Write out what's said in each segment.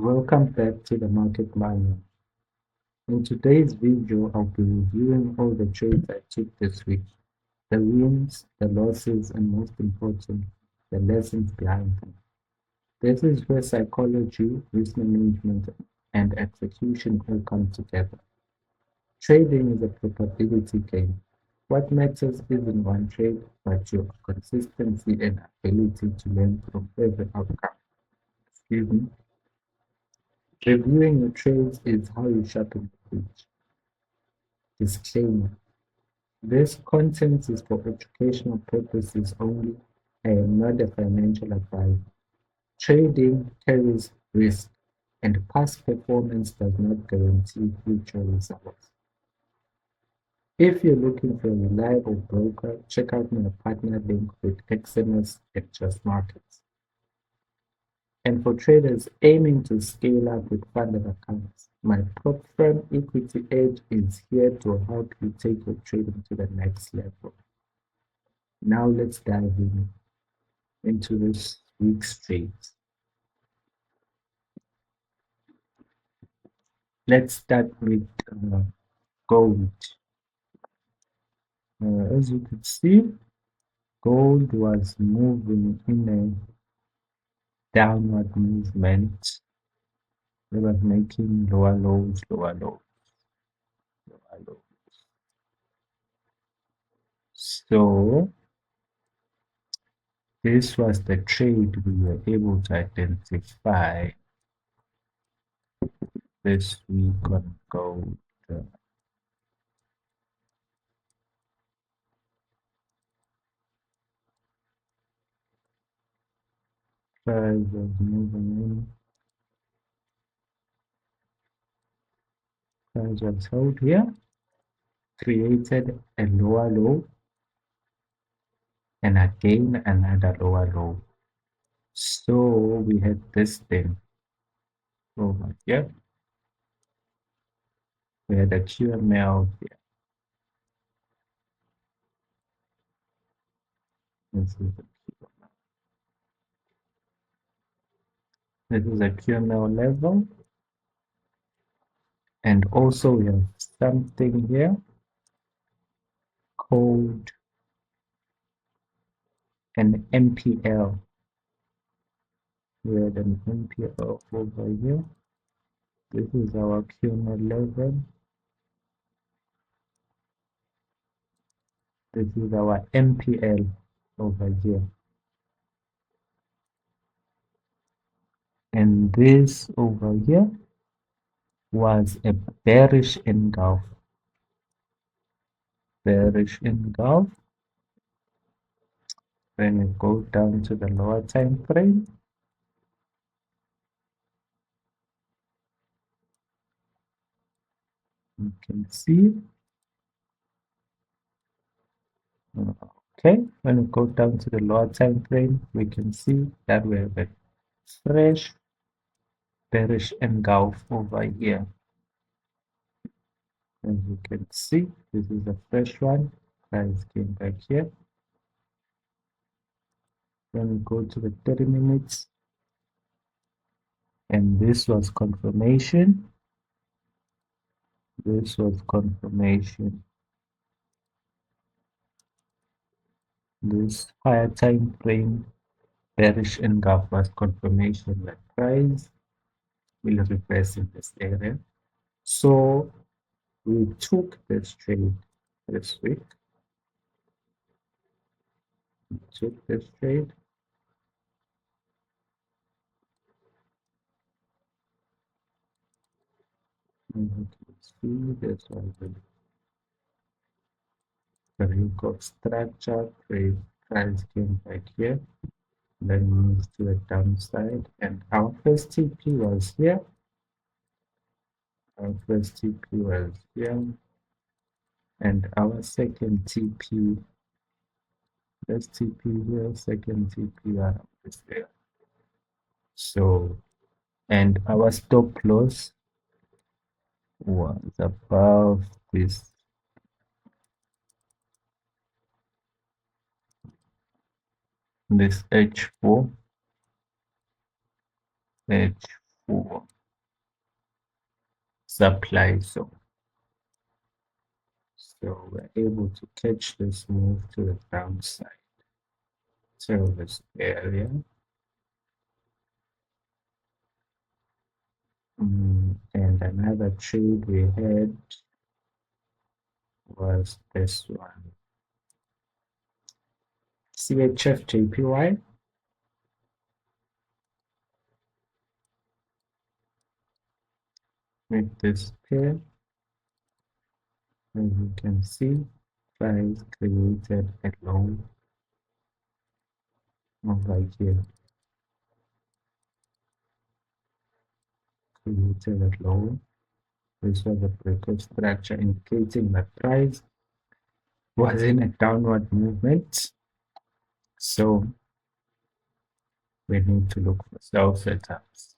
Welcome back to the Market Manual. In today's video, I'll be reviewing all the trades I took this week, the wins, the losses, and most important, the lessons behind them. This is where psychology, risk management, and execution all come together. Trading is a probability game. What matters isn't one trade, but your consistency and ability to learn from every outcome. Excuse me. Reviewing your trades is how you sharpen your reach. Disclaimer: This content is for educational purposes only. I am not a financial advisor. Trading carries risk, and past performance does not guarantee future results. If you're looking for a reliable broker, check out my partner link with XMS at Just Markets. And for traders aiming to scale up with funded accounts, my prop firm Equity Edge is here to help you take your trading to the next level. Now let's dive into this week's trades. Let's start with gold. As you can see, gold was moving in a downward movement. It was making lower lows, lower lows, lower lows. So this was the trade we were able to identify this week on gold. Price was moving in. Price was held here, created a lower low, and again another lower low. So we had this thing over here. We had a QML here. This is a QML. This is a QML level. And also we have something here called an MPL. We had an MPL over here. This is our QML level. This is our MPL over here. And this over here was a bearish engulf. Bearish engulf. When we go down to the lower time frame, you can see, okay, when we go down to the lower time frame, we can see that we have a fresh bearish engulf over here. As you can see, this is a fresh one. Price came back here. Then we go to the 30 minutes, and this was confirmation. This was confirmation. This higher time frame bearish engulf was confirmation that price will reverse in this area. So we took this trade this week. We took this trade. And you can see this was the Greek of structure. Price came back here, then moves to the downside, and our first TP was here. Our first TP was here, and our second TP, first TP here, second TP is there. So, and our stop loss was above this H4, for supply zone. So we're able to catch this move to the downside. So this area. And another trade we had was this one. CHF JPY. With this pair, as you can see, price created a low over here. Created a low. This was a breakout structure indicating that price was in a downward movement. So we need to look for sell setups.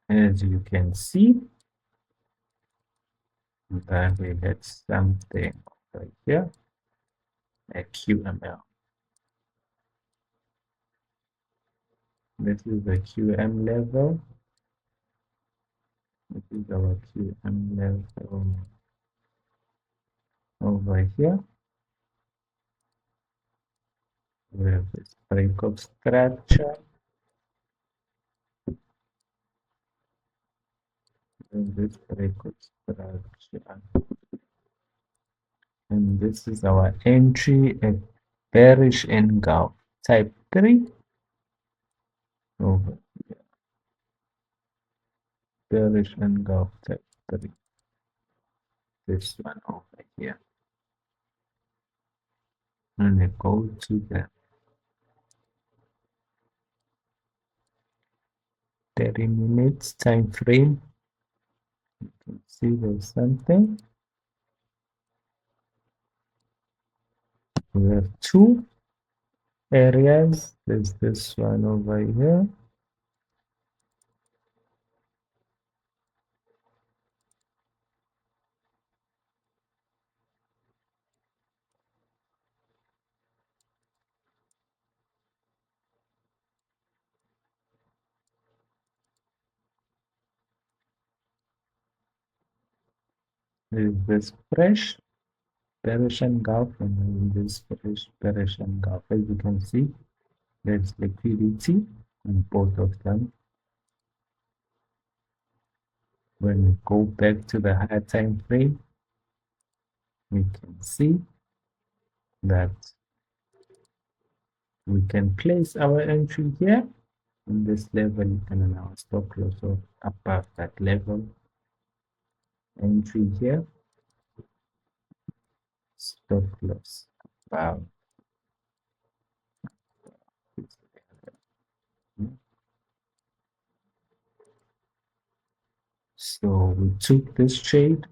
As you can see, that we had something over here, a QML. This is the QM level. This is our QM level over here. We have this breakout structure. And this breakout structure. And this is our entry at bearish engulf type 3 over here. Bearish engulf type 3. This one over here. And we go to the 30 minutes time frame. You can see there's something. We have two areas. There's this one over here. There's this fresh bearish engulf and then this fresh bearish engulf. As you can see, there's liquidity in both of them. When we go back to the higher time frame, we can see that we can place our entry here in this level and then our stop loss above that level. Entry here, stop loss above this level. So we took this trade,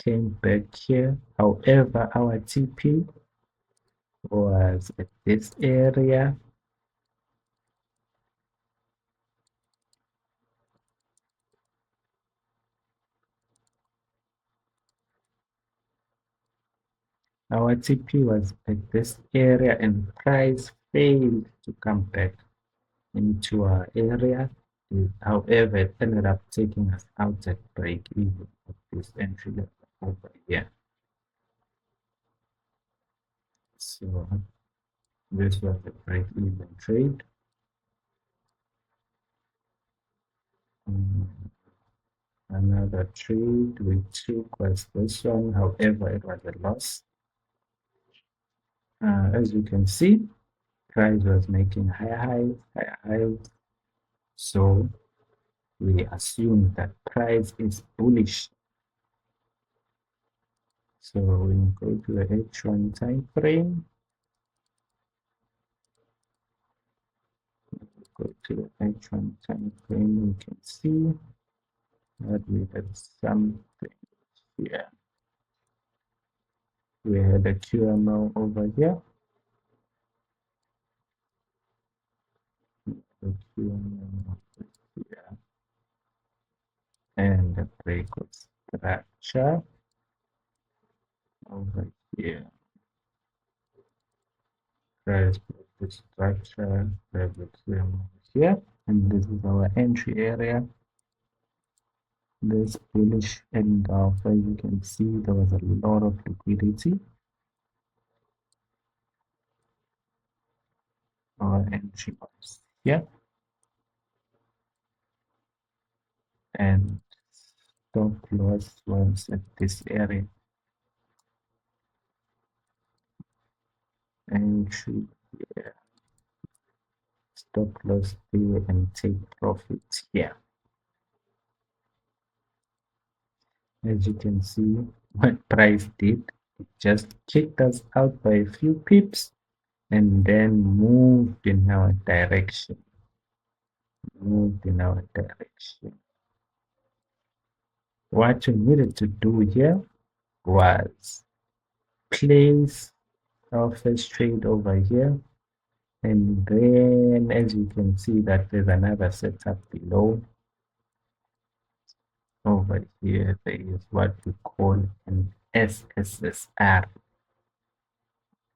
came back here. However, our TP was at this area. Our TP was at this area and price failed to come back into our area. However, it ended up taking us out at break even of this entry level over here. So this was the break even trade. Another trade we took was this one. However, it was a loss. As you can see, price was making higher highs. So we assume that price is bullish. So we go to the H1 time frame. Go to the H1 time frame. You can see that we had something here. We had a QML over here. The QML over here. And the breakout structure over here. Price the structure here, and this is our entry area. This bullish engulf, as you can see, there was a lot of liquidity. Our entry was here, and stop loss was at this area. Entry here, stop loss here, and take profit here. As you can see, what price did, it just kicked us out by a few pips and then moved in our direction. Moved in our direction. What we needed to do here was place our first trade over here, and then as you can see that there's another setup below. Over here there is what we call an SSSR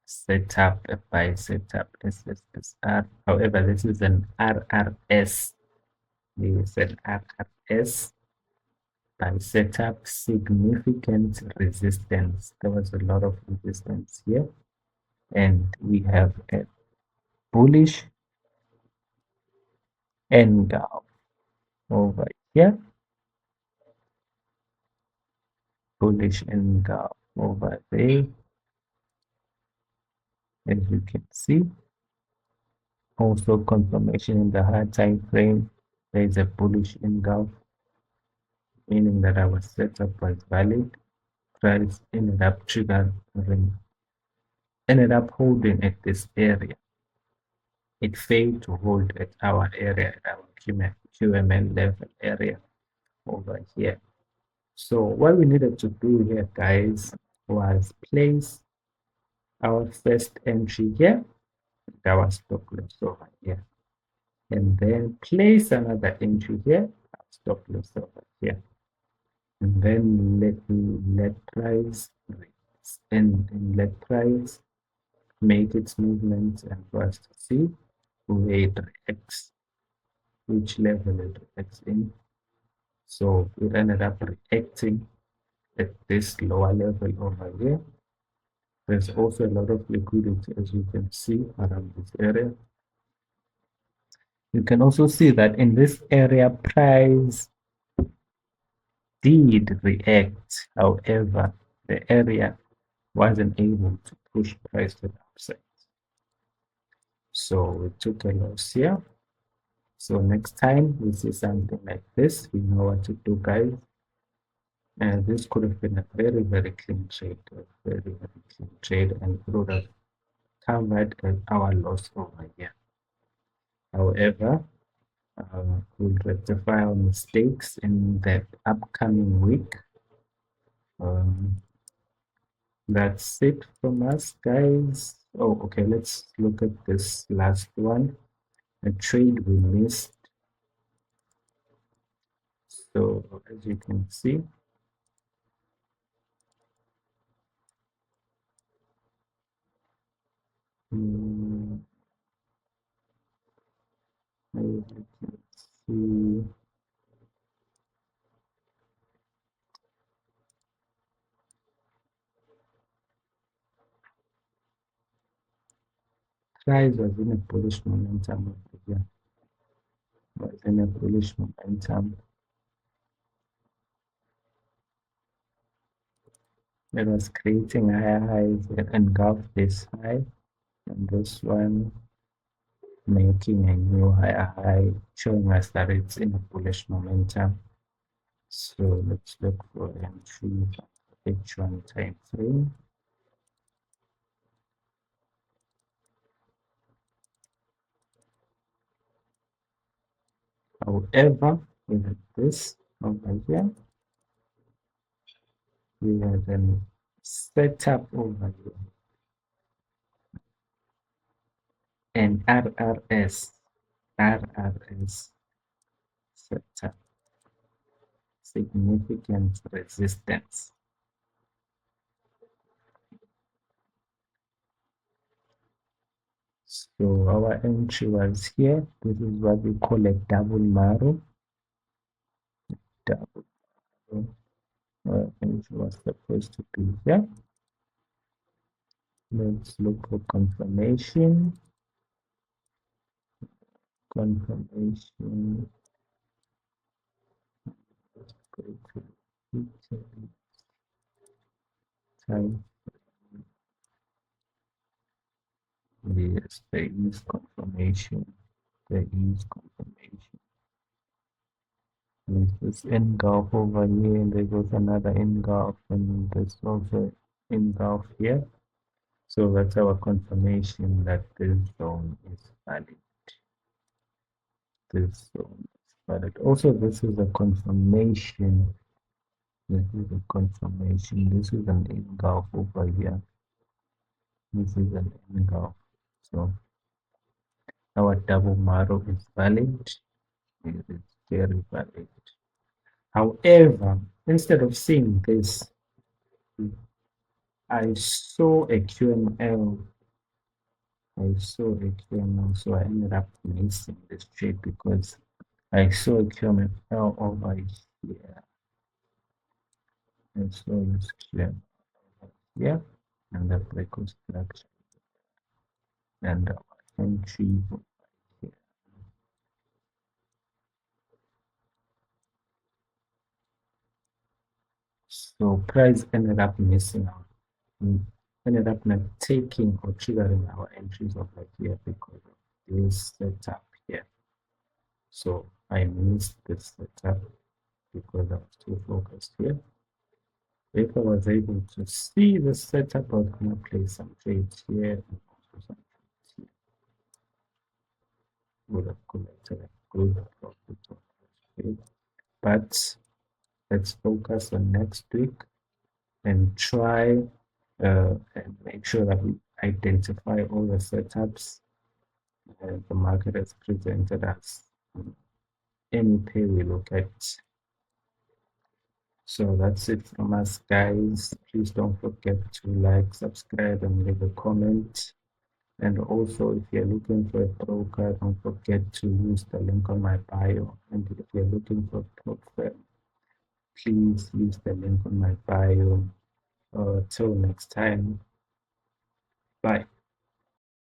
setup, a buy setup SSSR. However, this is an RRS. This is an RRS by setup, significant resistance. There was a lot of resistance here, and we have a bullish engulf over here, bullish engulf over there, as you can see. Also confirmation in the high time frame, there is a bullish engulf, meaning that our setup was valid. Price ended up triggering, ended up holding at this area. It failed to hold at our area, at our QMN level area over here. So what we needed to do here, guys, was place our first entry here, our stop loss over here, and then place another entry here, our stop loss over here, and then let price and let price make its movements and for us to see where it reacts, which level it reacts in. So it ended up reacting at this lower level over here. There's also a lot of liquidity, as you can see, around this area. You can also see that in this area, price did react. However, the area wasn't able to push price to the upside. So we took a loss here. So next time we see something like this, we know what to do, guys. And this could have been a very, very clean trade, very, very clean trade, and it would have covered our loss over here. However, we'll rectify our mistakes in the upcoming week. That's it from us, guys. Oh, okay, let's look at this last one, a trade we missed. So as you can see, as you can see, price was in a bullish momentum over here. Was in a bullish momentum. It was creating higher highs and engulfed this high, and this one making a new higher high, showing us that it's in a bullish momentum. So let's look for entries on the H1 time frame. However, we have this over here. We have a setup over here. And RRS setup, significant resistance. So our entry was here. This is what we call a double marrow. Double marrow. Entry was supposed to be here. Let's look for confirmation. Confirmation. Go to details, time. Yes, there is confirmation. There is confirmation. There's this engulf over here, and there goes another engulf, and there's also engulf here. So that's our confirmation that this zone is valid. This zone is valid. Also, this is a confirmation. This is a confirmation. This is an engulf over here. This is an engulf. So our double marrow is valid. It is very valid. However, instead of seeing this, I saw a QML. So I ended up missing this trade because I saw a QML over here. I saw this QML over here, and the break structure, and our entry over here. So price ended up missing out. Ended up not taking or triggering our entries over here because of this setup here. So I missed this setup because I was too focused here. If I was able to see the setup, I was going to play some trades here and also some trades here. Would have collected a good profit on this trade. But let's focus on next week and try and make sure that we identify all the setups the market has presented us. Any pair we look at. So that's it from us, guys. Please don't forget to like, subscribe, and leave a comment. And also, if you're looking for a broker, don't forget to use the link on my bio. And if you're looking for a prop firm, please use the link on my bio. Till next time, bye.